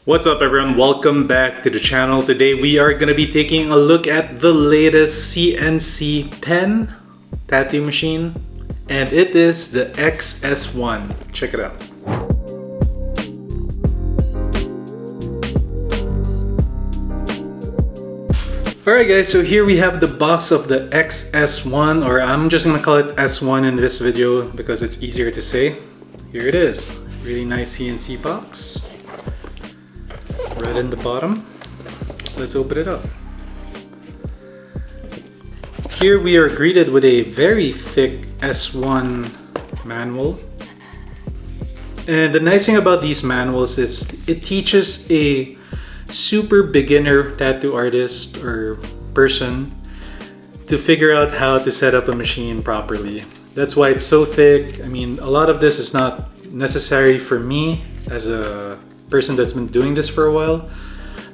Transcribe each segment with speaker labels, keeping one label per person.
Speaker 1: What's up everyone, welcome back to the channel. Today we are going to be taking a look at the latest CNC pen tattoo machine, and it is the XS1. Check it out. Alright guys, so here we have the box of the XS1, or I'm just going to call it S1 in this video because it's easier to say. Here it is. Really nice CNC box. Red in the bottom. Let's open it up. Here we are greeted with a very thick S1 manual. And the nice thing about these manuals is it teaches a super beginner tattoo artist or person to figure out how to set up a machine properly. That's why it's so thick. I mean, a lot of this is not necessary for me as a person that's been doing this for a while,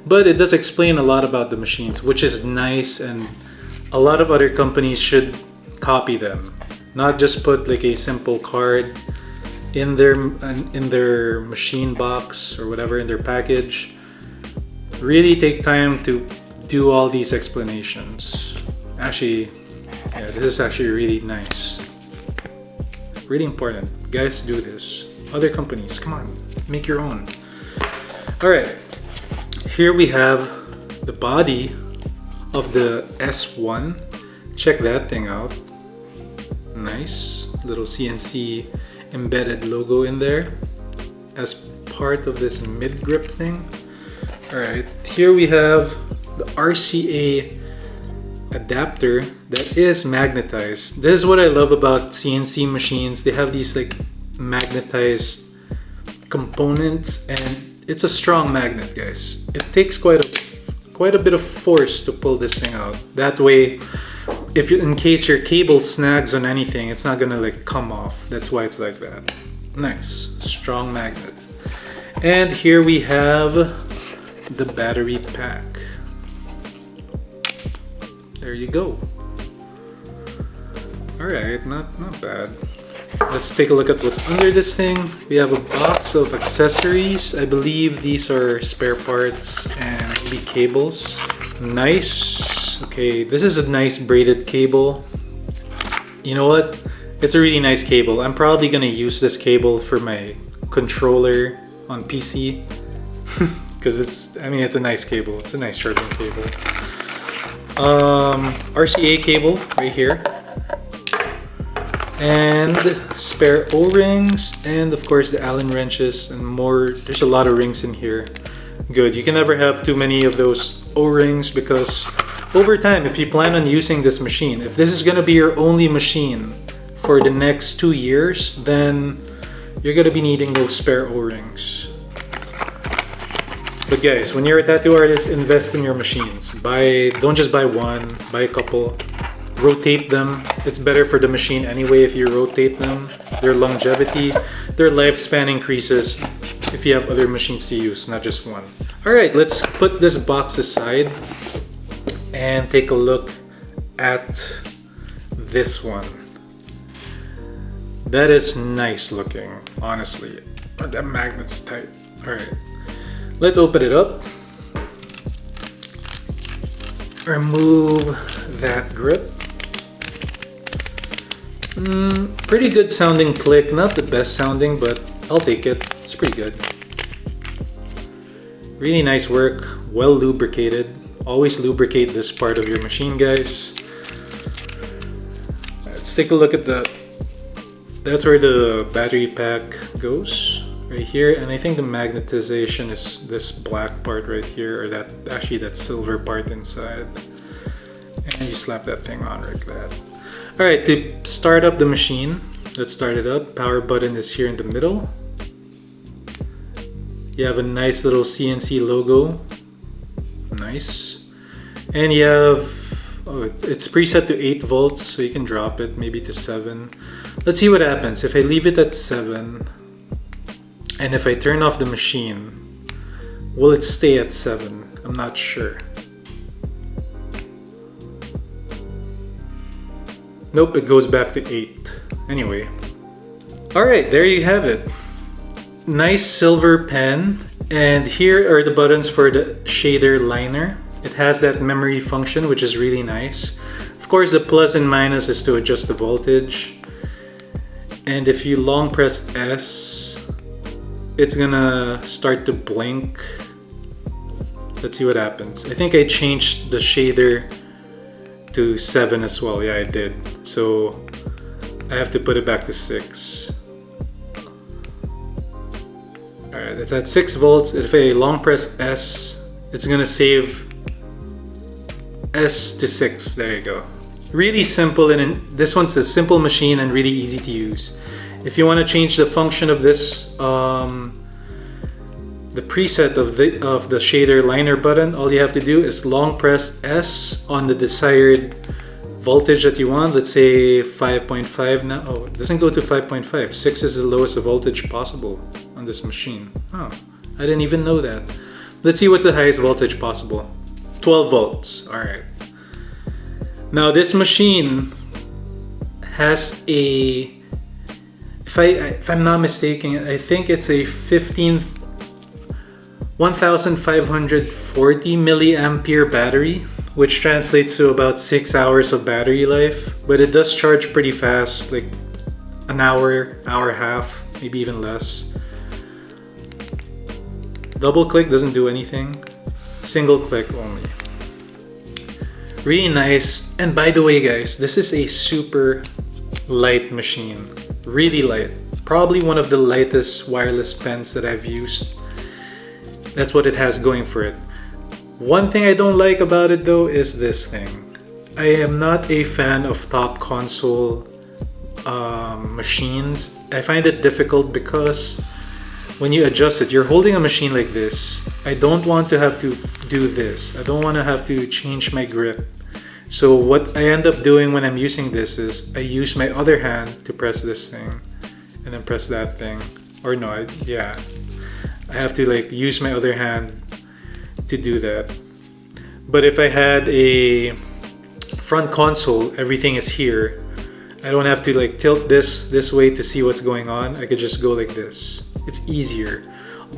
Speaker 1: but it does explain a lot about the machines, which is nice, and a lot of other companies should copy them, not just put like a simple card in their machine box or whatever, in their package. Really take time to do all these explanations. Actually, yeah, this is actually really nice, really important. Guys, do this. Other companies, come on, make your own. Alright, here we have the body of the S1. Check that thing out. Nice little CNC embedded logo in there as part of this mid grip thing. Alright, here we have the RCA adapter that is magnetized. This is what I love about CNC machines. They have these like magnetized components, and it's a strong magnet, guys. It takes quite a bit of force to pull this thing out. That way, if you, in case your cable snags on anything, it's not gonna like come off. That's why it's like that. Nice, strong magnet. And here we have the battery pack. There you go. All right, not bad. Let's take a look at what's under this thing. We have a box of accessories. I believe these are spare parts and maybe cables. Nice. Okay, this is a nice braided cable. You know what? It's a really nice cable. I'm probably gonna use this cable for my controller on PC because it's a nice cable. It's a nice charging cable. RCA cable right here. And spare O-rings, and of course the Allen wrenches and more. There's a lot of rings in here. Good, you can never have too many of those O-rings, because over time, if you plan on using this machine, if this is gonna be your only machine for the next 2 years, then you're gonna be needing those spare O-rings. But guys, when you're a tattoo artist, invest in your machines. Don't just buy one, buy a couple. Rotate them. It's better for the machine anyway if you rotate them. Their longevity, their lifespan increases if you have other machines to use, not just one. Alright, let's put this box aside and take a look at this one. That is nice looking, honestly. That magnet's tight. Alright, let's open it up. Remove that grip. Pretty good sounding click, not the best sounding, but I'll take it. It's pretty good. Really nice work, well lubricated. Always lubricate this part of your machine, guys. Let's take a look at that's where the battery pack goes, right here. And I think the magnetization is this black part right here, or that silver part inside. And you slap that thing on like that. Alright, to start up the machine, let's start it up. Power button is here in the middle. You have a nice little CNC logo. Nice. And you have, it's preset to 8 volts, so you can drop it maybe to 7. Let's see what happens. If I leave it at 7, and if I turn off the machine, will it stay at 7? I'm not sure. Nope, it goes back to 8. Anyway. Alright, there you have it. Nice silver pen, and here are the buttons for the shader liner. It has that memory function, which is really nice. Of course, the plus and minus is to adjust the voltage. And if you long press S, it's gonna start to blink. Let's see what happens. I think I changed the shader to 7 as well. Yeah, I did. So I have to put it back to 6. Alright, it's at 6 volts. If I long press S, it's gonna save S to 6. There you go. Really simple, and this one's a simple machine and really easy to use. If you want to change the function of this, the preset of the shader liner button, all you have to do is long press S on the desired voltage that you want. Let's say 5.5 now. Oh, it doesn't go to 5.5. 6 is the lowest voltage possible on this machine. Oh, I didn't even know that. Let's see what's the highest voltage possible. 12 volts. All right. Now this machine has a, if I'm not mistaken, I think it's a 1540 milliampere battery, which translates to about 6 hours of battery life. But it does charge pretty fast, like an hour, hour and a half, maybe even less. Double click doesn't do anything. Single click only. Really nice. And by the way, guys, this is a super light machine. Really light. Probably one of the lightest wireless pens that I've used. That's what it has going for it. One thing I don't like about it though is this thing. I am not a fan of top console machines. I find it difficult because when you adjust it, you're holding a machine like this. I don't want to have to do this. I don't want to have to change my grip. So what I end up doing when I'm using this is I use my other hand to press this thing and then press that thing. Or no, I have to like use my other hand to do that. But if I had a front console, everything is here. I don't have to like tilt this way to see what's going on. I could just go like this. It's easier.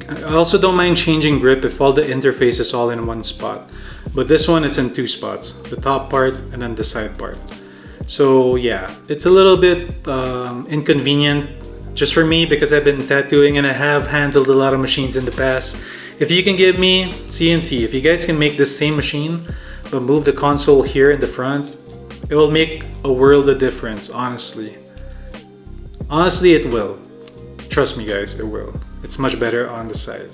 Speaker 1: I also don't mind changing grip if all the interface is all in one spot. But this one, it's in 2 spots. The top part and then the side part. So yeah, it's a little bit inconvenient just for me because I've been tattooing and I have handled a lot of machines in the past. If you can give me CNC, if you guys can make this same machine but move the console here in the front, it will make a world of difference, honestly. Honestly, it will. Trust me guys, it will. It's much better on the side.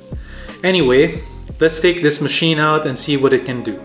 Speaker 1: Anyway, let's take this machine out and see what it can do.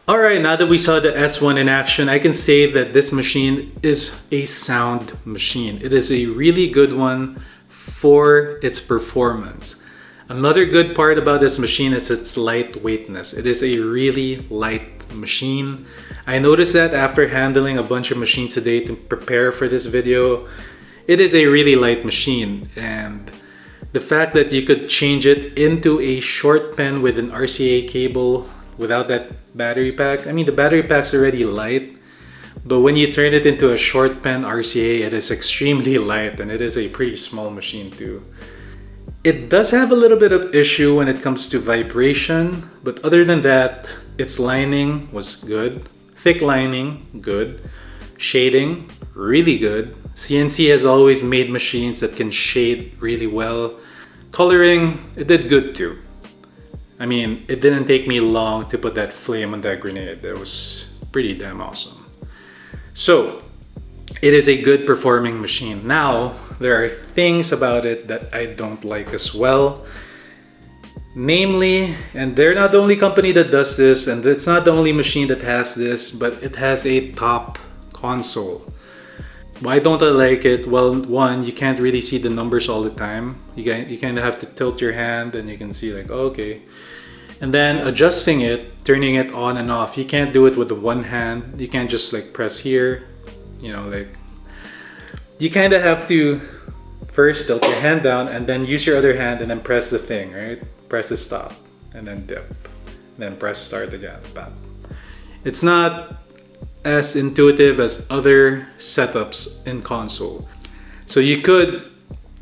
Speaker 1: Alright, now that we saw the S1 in action, I can say that this machine is a sound machine. It is a really good one for its performance. Another good part about this machine is its lightweightness. It is a really light machine. I noticed that after handling a bunch of machines today to prepare for this video. It is a really light machine, and the fact that you could change it into a short pen with an RCA cable without that battery pack. I mean, the battery pack's already light, But when you turn it into a short pen RCA, it is extremely light and it is a pretty small machine too. It does have a little bit of issue when it comes to vibration, but other than that, its lining was good. Thick lining, good. Shading, really good. CNC has always made machines that can shade really well. Coloring, it did good too. I mean, it didn't take me long to put that flame on that grenade. That was pretty damn awesome. So, it is a good performing machine. Now, there are things about it that I don't like as well. Namely, and they're not the only company that does this, and it's not the only machine that has this, but it has a top console. Why don't I like it? Well, one, you can't really see the numbers all the time. You kind of have to tilt your hand and you can see like, oh, okay. And then adjusting it, turning it on and off, you can't do it with the one hand. You can't just like press here, you know, like you kind of have to first tilt your hand down and then use your other hand and then press the thing, right? Press the stop and then dip, then press start again. Bam. It's not as intuitive as other setups in console. So you could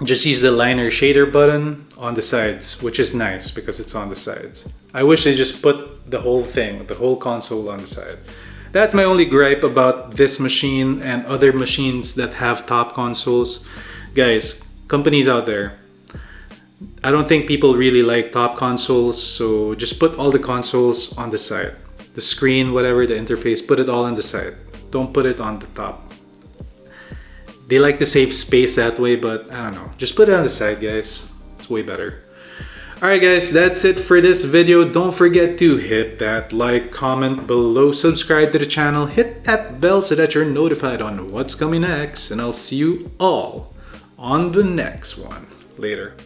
Speaker 1: just use the liner shader button on the sides, which is nice because it's on the sides. I wish they just put the whole thing, the whole console on the side. That's my only gripe about this machine and other machines that have top consoles. Guys, companies out there, I don't think people really like top consoles, so just put all the consoles on the side. The screen, whatever, the interface, put it all on the side. Don't put it on the top. They like to save space that way, but I don't know. Just put it on the side, guys. It's way better. Alright guys, that's it for this video. Don't forget to hit that like, comment below, subscribe to the channel, hit that bell so that you're notified on what's coming next, and I'll see you all on the next one. Later.